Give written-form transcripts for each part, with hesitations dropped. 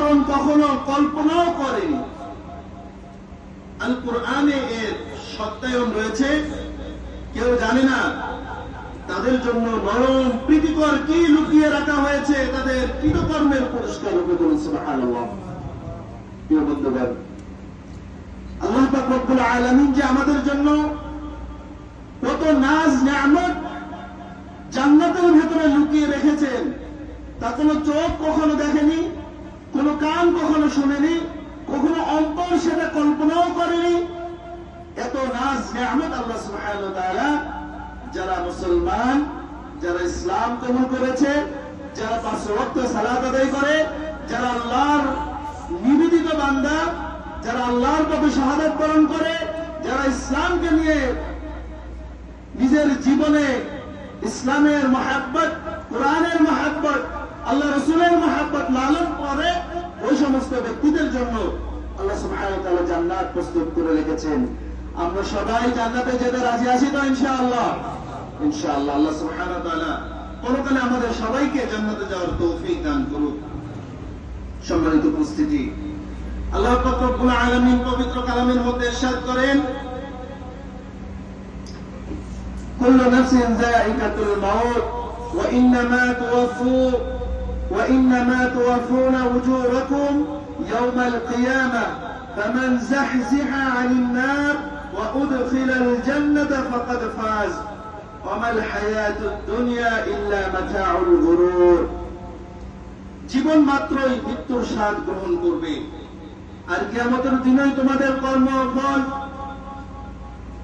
বরং কখনো কল্পনাও করেনি। আল কোরআনে এর সত্যায়ন রয়েছে। কেউ জানে না তাদের জন্য নরম প্রীতিকর কি লুকিয়ে রাখা হয়েছে, তাদের কৃতকর্মের পুরস্কার রূপে। বলুন সুবহানাল্লাহ। প্রিয় বন্ধুগণ, আল্লাহ পাক রব্বুল আলামিন যে আমাদের জন্য কত নাজ নিয়ামত জান্নাতের ভেতরে লুকিয়ে রেখেছেন, তা কোনো চোখ কখনো দেখেনি, কোনো কান কখনো শুনেনি, কখনো অন্তর সেটা কল্পনাও করেনি। এত নাজ নিয়ামত আল্লাহ সুবহানাহু ওয়া তাআলা যারা মুসলমান, যারা ইসলাম কবুল করেছে, যারা 5 ওয়াক্ত সালাত আদায় করে, যারা আল্লাহর নিবেদিত বান্দা, যারা আল্লাহর পথে শাহাদাত বরণ করে, যারা ইসলামকে নিয়ে নিজের জীবনে ইসলামের মহাব্বত, কোরআনের মহাব্বত, আল্লাহ রসুলের মহাব্বত লালন করে, ওই সমস্ত ব্যক্তিদের জন্য আল্লাহ সুবহানাহু ওয়া তাআলা জান্নাত প্রস্তুত করে রেখেছেন। আমরা সবাই জান্নাতে যেতে রাজি আছি তো ইনশাআল্লাহ? ইনশাআল্লাহ। আল্লাহ সুবহানাহু ওয়া তাআলা পরকালে আমাদের সবাইকে জান্নাতে যাওয়ার তৌফিক দান করুন। সম্মানিত উপস্থিতি, আল্লাহ পাক রব্বুল আলামিন পবিত্র কালামের মধ্যে ইরশাদ করেন, কুল্লু নাফসিন যায়িকাতুল মাউত ওয়া ইন্নামা তুওয়াফুনা উজুরাকুম ইয়াওমাল কিয়ামাহ ফামান যাহজিহা আনিন নার ওয়া উদখিলাল জান্নাতা ফাকাদ ফাজ ওয়া মাল হায়াতুদ দুনিয়া ইল্লা মাতাউল গুরুর। জীবন মাত্রই মৃত্যুর স্বাদ গ্রহণ করবে, আর কিয়ামতের দিনেই তোমাদের কর্মফল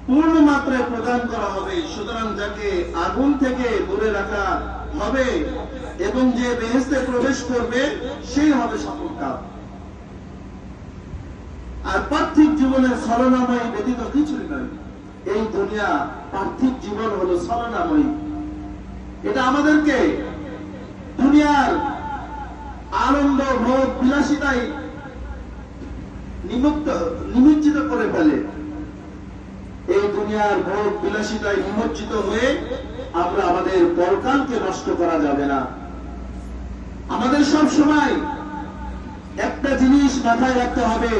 পূর্ণ মাত্রায় প্রদান করা হবে। সুতরাং যাকে আগুন থেকে দূরে রাখা হবে এবং যে বেহেশতে প্রবেশ করবে সেই হবে সফলকাম। আর পার্থিব জীবনের ছলনাময়ী ব্যতীত কিছুই নয়। এই দুনিয়া পার্থিব জীবন হলো ছলনাময়ী। এটা আমাদেরকে দুনিয়ার আনন্দ ভোগ বিলাসিতায় নিমজ্জিত করে ফেলে। এই দুনিয়ার ভোগ বিলাসিতায় নিমজ্জিত হয়ে আমরা আমাদের পরকালকে নষ্ট করা যাবে না। আমাদের সব সময় একটা জিনিস মাথায় রাখতে হবে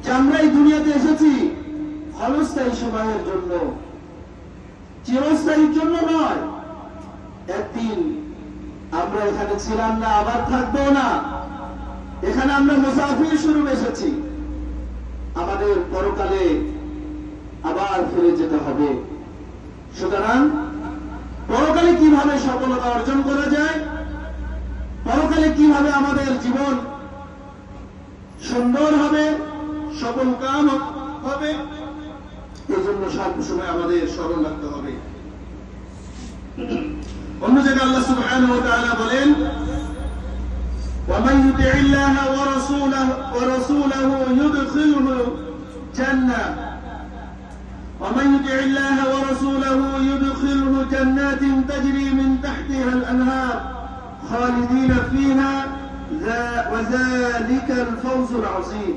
যে আমরা এই দুনিয়াতে এসেছি ক্ষণস্থায়ী সময়ের জন্য, চিরস্থায়ীর জন্য নয়। একদিন আমরা এখানে ছিলাম না, আবার থাকবো না। এখানে আমরা মুসাফির স্বরূপ এসেছি, আমাদের পরকালে আবার ফিরে যেতে হবে। সুতরাং পরকালে কিভাবে সফলতা অর্জন করা যায়, পরকালে কিভাবে আমাদের জীবন সুন্দর হবে, সফল কাম হবে, এই জন্য সবসময় আমাদের স্মরণ রাখতে হবে। অন্য জায়গায় আল্লাহ সুবহানাহু ওয়া তাআলা বলেন, ومن يطع الله ورسوله يدخله جنة ومن يطع الله ورسوله يدخله جنات تجري من تحتها الأنهار خالدين فيها وذلك الفوز العظيم।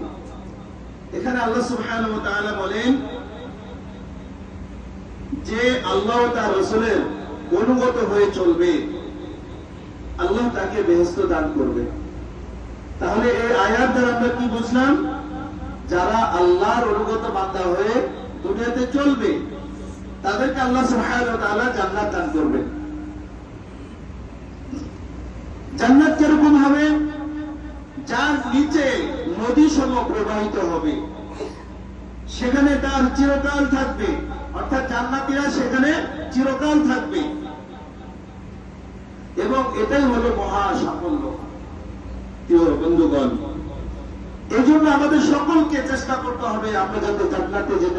এখানে আল্লাহ সুবহানাহু ওয়া তাআলা বলেন যে আল্লাহ ও তার রাসূলের অনুগত হয়ে চলবে, আল্লাহ তাকে বেহেশত দান করবে। তাহলে এই আয়াত দ্বারা আমরা কি বুঝলাম? যারা আল্লাহর অনুগত বান্দা হয়ে দুনিয়াতে চলবে তাদেরকে আল্লাহ সুবহানাহু ওয়া তাআলা জান্নাত দান করবে। জান্নাত কিরকম হবে? যার নিচে নদী সম প্রবাহিত হবে, সেখানে তার চিরকাল থাকবে, অর্থাৎ জান্নাতীরা সেখানে চিরকাল থাকবে। এবং এটাই হলো মহা সাফল্য। প্রিয় বন্ধুগণ, এই জন্য আমাদের সকলকে চেষ্টা করতে হবে আমরা যাতে জান্নাতে যেতে